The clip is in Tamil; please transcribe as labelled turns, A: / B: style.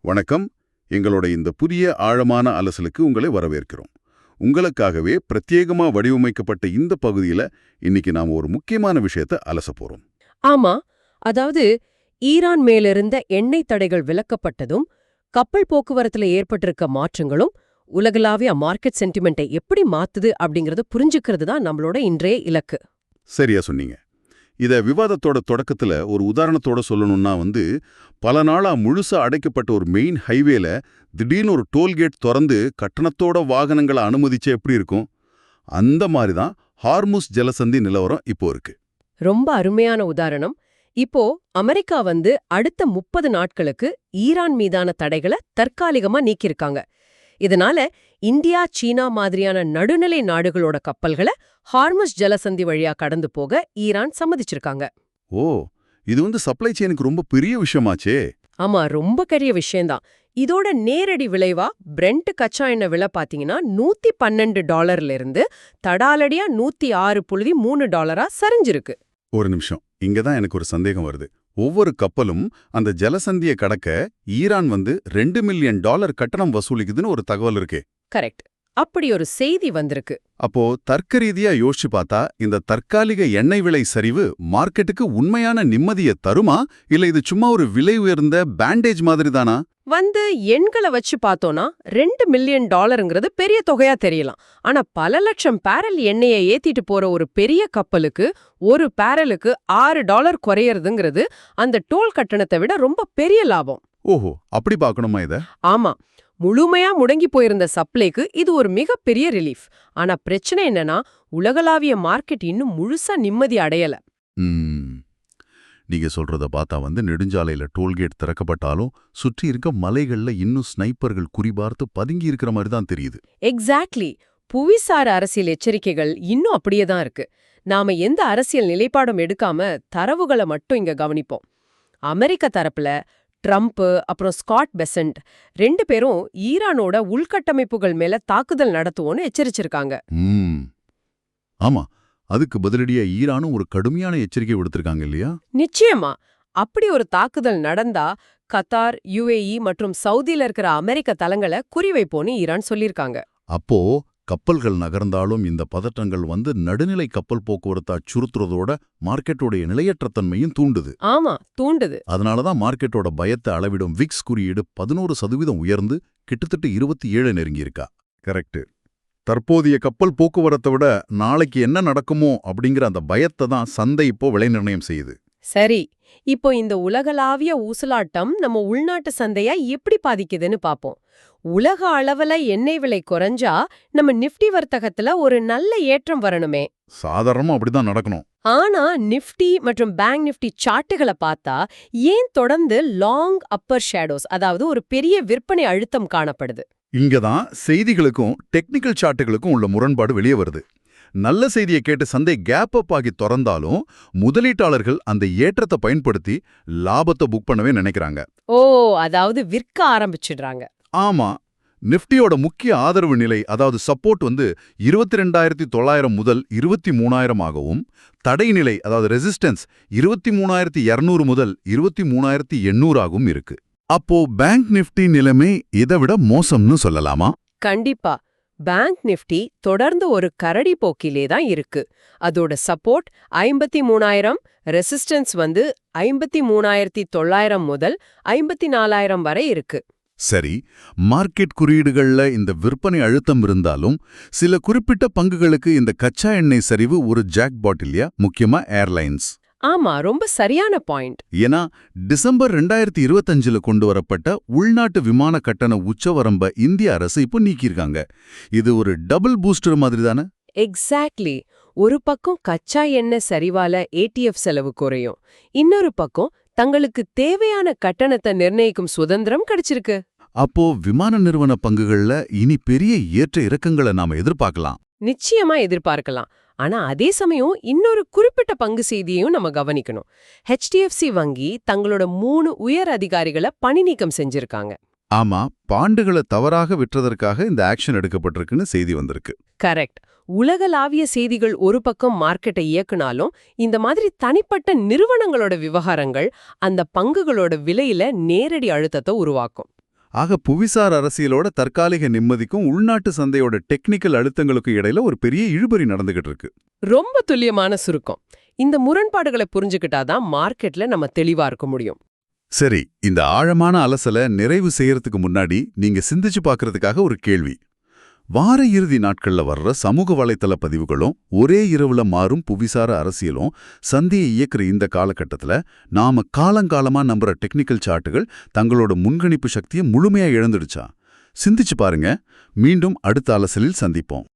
A: வணக்கம். எங்களோட இந்த புதிய ஆழமான அலசலுக்கு உங்களை வரவேற்கிறோம். உங்களுக்காகவே பிரத்யேகமா வடிவமைக்கப்பட்ட இந்த பகுதியில இன்னைக்கு நாம ஒரு முக்கியமான விஷயத்தை அலச போறோம்.
B: ஆமா, அதாவது ஈரான் மேலிருந்த எண்ணெய் தடைகள் விலக்கப்பட்டதும் கப்பல் போக்குவரத்துல ஏற்பட்டிருக்க மாற்றங்களும் உலகளாவிய மார்க்கெட் சென்டிமெண்ட்டை எப்படி மாத்துது அப்படிங்கறத புரிஞ்சுக்கிறது தான் நம்மளோட இன்றைய இலக்கு.
A: சரியா சொன்னீங்க. இத விவாதத்தோட தொடக்கத்துல ஒரு உதாரணத்தோட சொல்லணும்னா பல நாளா முழுசா அடைக்கப்பட்ட ஒரு மெயின் ஹைவேல திடீர்னு ஒரு டோல்கேட் திறந்து கட்டணத்தோட வாகனங்களை அனுமதிச்சா எப்படி இருக்கும்? அந்த மாதிரி தான் ஹார்முஸ் ஜலசந்தி நிலவரம் இப்போ இருக்கு.
B: ரொம்ப அருமையான உதாரணம். இப்போ அமெரிக்கா அடுத்த 30 நாட்களுக்கு ஈரான் மீதான தடைகளை தற்காலிகமா நீக்கியிருக்காங்க. இதனால இந்தியா, சீனா மாதிரியான நடுநிலை நாடுகளோட கப்பல்களை ஹார்முஸ் ஜலசந்தி வழியா கடந்து போக ஈரான் சம்மதிச்சிருக்காங்க.
A: ஓ, இது சப்ளை செயினுக்கு ரொம்ப பெரிய விஷயமாச்சே.
B: ஆமா, ரொம்ப பெரிய விஷயம்தான். இதோட நேரடி விளைவா பிரெண்ட் கச்சா எண்ணெய் விலை பாத்தீங்கன்னா $112 இருந்து தடாலடியா $106.3 சரிஞ்சிருக்கு.
A: ஒரு நிமிஷம், இங்கதான் எனக்கு ஒரு சந்தேகம் வருது. ஒவ்வொரு கப்பலும் அந்த ஜலசந்தியை கடக்க ஈரான் $2 மில்லியன் கட்டணம் வசூலிக்குதுன்னு ஒரு தகவல் இருக்கே.
B: கரெக்ட், அப்படி ஒரு செய்தி வந்திருக்கு.
A: அப்போ தர்க்க ரீதியா யோசிச்சு பார்த்தா இந்த தற்காலிக எண்ணெய் விலை சரிவு மார்க்கெட்டுக்கு உண்மையான நிம்மதியை தருமா, இல்ல இது சும்மா ஒரு விலை உயர்ந்த பேண்டேஜ் மாதிரி தானா?
B: எண்களை வச்சு பார்த்தோம்னா $2 மில்லியன் பெரிய தொகையா தெரியலாம். ஆனா பல லட்சம் பேரல் எண்ணெயை ஏத்திட்டு போற ஒரு பெரிய கப்பலுக்கு ஒரு பேரலுக்கு $6 குறையறதுங்கிறது அந்த டோல் கட்டணத்தை விட ரொம்ப பெரிய லாபம்.
A: ஓஹோ, அப்படி பார்க்கணுமா இத?
B: ஆமா, முழுமையா முடங்கி போயிருந்த சப்ளைக்கு இது ஒரு மிகப்பெரிய ரிலீஃப். ஆனா பிரச்சனை என்னன்னா, உலகளாவிய மார்க்கெட் இன்னும் முழுசா நிம்மதி அடையல.
A: நீங்க சொல்றத பார்த்தா நெடுஞ்சாலையில டோல்கேட் திறக்கப்பட்டாலும் சுற்றி இருக்க மலைகள்ல இன்னும் ஸ்னைப்பர்கள் குறிபார்த்து பதுங்கி இருக்கிற மாதிரி தான் தெரியுது.
B: எக்ஸாக்ட்லி. புவிசார் அரசியல் எச்சரிக்கைகள் இன்னும் அப்படியே தான் இருக்கு. நாம எந்த அரசியல் நிலைப்பாடும் எடுக்காம தரவுகளை மட்டும் இங்க கவனிப்போம். அமெரிக்க தரப்புல ட்ரம்ப் அப்புறம் ஸ்காட் பெசன்ட் 2 பேரும் ஈரானோட உள்கட்டமைப்புகள் மேல தாக்குதல் நடத்துவோன்னு எச்சரிச்சிருக்காங்க.
A: ஆமா, அதுக்கு பதிலடியா ஈரானும் ஒரு கடுமையான எச்சரிக்கை விடுத்திருக்காங்க இல்லையா?
B: நிச்சயமா. அப்படி ஒரு தாக்குதல் நடந்தா கத்தார், UAE மற்றும் சவுதியில இருக்கிற அமெரிக்க தளங்களை குறிவைப்போன்னு ஈரான் சொல்லிருக்காங்க.
A: அப்போ கப்பல்கள் நகர்ந்தாலும் இந்த பதற்றங்கள் நடுநிலை கப்பல் போக்குவரத்தை அச்சுறுத்துறதோட மார்க்கெட்டோடைய நிலையற்ற தன்மையும் தூண்டுது.
B: ஆமா, தூண்டுது.
A: அதனாலதான் மார்க்கெட்டோட பயத்தை அளவிடும் விக்ஸ் குறியீடு 11% உயர்ந்து கிட்டத்தட்ட 27 நெருங்கியிருக்கா. கரெக்ட். தற்போதைய கப்பல் போக்குவரத்தை விட நாளைக்கு என்ன நடக்குமோ அப்படிங்கிற அந்த பயத்தை தான் சந்தை இப்போ விலை நிர்ணயம் செய்யுது.
B: சரி, இப்போ இந்த உலகளாவிய ஊசலாட்டம் நம்ம உள்நாட்டு சந்தைய எப்படி பாதிக்குதுன்னு பாப்போம். உலக அளவுல எண்ணெய் விலை குறைஞ்சா நம்ம நிஃப்டி வர்த்தகத்துல ஒரு நல்ல ஏற்றம் வரணுமே.
A: சாதாரணமா அப்படிதான் நடக்கணும்.
B: ஆனா நிஃப்டி மற்றும் பேங்க் நிஃப்டி சார்ட்டுகளை பார்த்தா ஏன் தொடர்ந்து லாங் அப்பர் ஷேடோஸ், அதாவது ஒரு பெரிய விற்பனை அழுத்தம் காணப்படுது?
A: இங்கதான் செய்திகளுக்கும் டெக்னிக்கல் சார்ட்டுகளுக்கும் உள்ள முரண்பாடு வெளியே வருது. நல்ல செய்தியை கேட்டு சந்தை கேப் அப் ஆகி திறந்தாலும் முதலீட்டாளர்கள் அந்த ஏற்றத்தை பயன்படுத்தி லாபத்தை புக் பண்ணவே நினைக்கிறாங்க.
B: ஓ, அதாவது விற்க ஆரம்பிச்சிடுறாங்க.
A: ஆமா, நிஃப்டியோட முக்கிய ஆதரவு நிலை, அதாவது சப்போர்ட் 22,900 முதல் 23,000 ஆகவும், தடை நிலை அதாவது ரெசிஸ்டன்ஸ் 23,200 முதல் 23,800 ஆகவும் இருக்கு. அப்போ பேங்க் நிஃப்டி நிலைமை இதை விட மோசம்னு சொல்லலாமா?
B: கண்டிப்பா. பேங்க் நிஃப்டி தொடர்ந்து ஒரு கரடி போக்கிலே தான் இருக்கு. அதோட சப்போர்ட் 53,000, ரெசிஸ்டன்ஸ் 53,900 முதல் 54,000 வரை இருக்கு.
A: சரி, மார்க்கெட் குறியீடுகள்ல இந்த விற்பனை அழுத்தம் இருந்தாலும் சில குறிப்பிட்ட பங்குகளுக்கு இந்த கச்சா எண்ணெய் சரிவு ஒரு ஜாக்பாட் இல்லையா? முக்கியமா ஏர்லைன்ஸ்.
B: ஆமா, ரொம்ப சரியான பாயிண்ட்.
A: ஏன்னா டிசம்பர் 2025 கொண்டு வரப்பட்ட உள்நாட்டு விமான கட்டண உச்சவரம்ப இந்திய அரசு இப்போ நீக்கியிருக்காங்க. இது ஒரு டபுள் பூஸ்டர் மாதிரி தானே?
B: எக்ஸாக்ட்லி. ஒரு பக்கம் கச்சா எண்ணெய் சரிவால ATF செலவு குறையும், இன்னொரு பக்கம் தங்களுக்கு தேவையான கட்டணத்தை நிர்ணயிக்கும் சுதந்திரம் கிடைச்சிருக்கு.
A: அப்போ விமான நிறுவன பங்குகள்ல இனி பெரிய ஏற்ற இறக்கங்களை நாம எதிர்பார்க்கலாம்.
B: நிச்சயமா எதிர்பார்க்கலாம். ஆனா அதே சமயம் இன்னொரு குறிப்பிட்ட பங்கு செய்தியையும் நம்ம கவனிக்கணும். HDFC வங்கி தங்களோட 3 உயர் அதிகாரிகளை பணி நீக்கம் செஞ்சிருக்காங்க.
A: ஆமா, பாண்டுகளை தவறாக விற்றதற்காக இந்த ஆக்ஷன் எடுக்கப்பட்டிருக்குன்னு செய்தி வந்திருக்கு.
B: கரெக்ட். உலகளாவிய செய்திகள் ஒரு பக்கம் மார்க்கெட்டை இயக்குனாலும் இந்த மாதிரி தனிப்பட்ட நிறுவனங்களோட விவகாரங்கள் அந்த பங்குகளோட விலையில நேரடி அழுத்தத்தை உருவாக்கும்.
A: ஆக புவிசார் அரசியலோட தற்காலிக நிம்மதிக்கும் உள்நாட்டு சந்தையோட டெக்னிக்கல் அழுத்தங்களுக்கும் இடையில ஒரு பெரிய இழுபறி நடந்துகிட்டு இருக்கு.
B: ரொம்ப துல்லியமான சுருக்கம். இந்த முரண்பாடுகளை புரிஞ்சுக்கிட்டாதான் மார்க்கெட்ல நம்ம தெளிவா இருக்க முடியும்.
A: சரி, இந்த ஆழமான அலசலை நிறைவு செய்யறதுக்கு முன்னாடி நீங்க சிந்திச்சு பார்க்கறதுக்காக ஒரு கேள்வி. வார இறுதி நாட்கள்ல வர்ற சமூக வலைத்தள பதிவுகளும் ஒரே இரவுல மாறும் புவிசார அரசியலும் சந்தையை இயக்குற இந்த காலகட்டத்துல நாம காலங்காலமா நம்புற டெக்னிக்கல் சார்ட்டுகள் தங்களோட முன்கணிப்பு சக்தியை முழுமையா இழந்துடுச்சா? சிந்திச்சு பாருங்க. மீண்டும் அடுத்த அலசலில் சந்திப்போம்.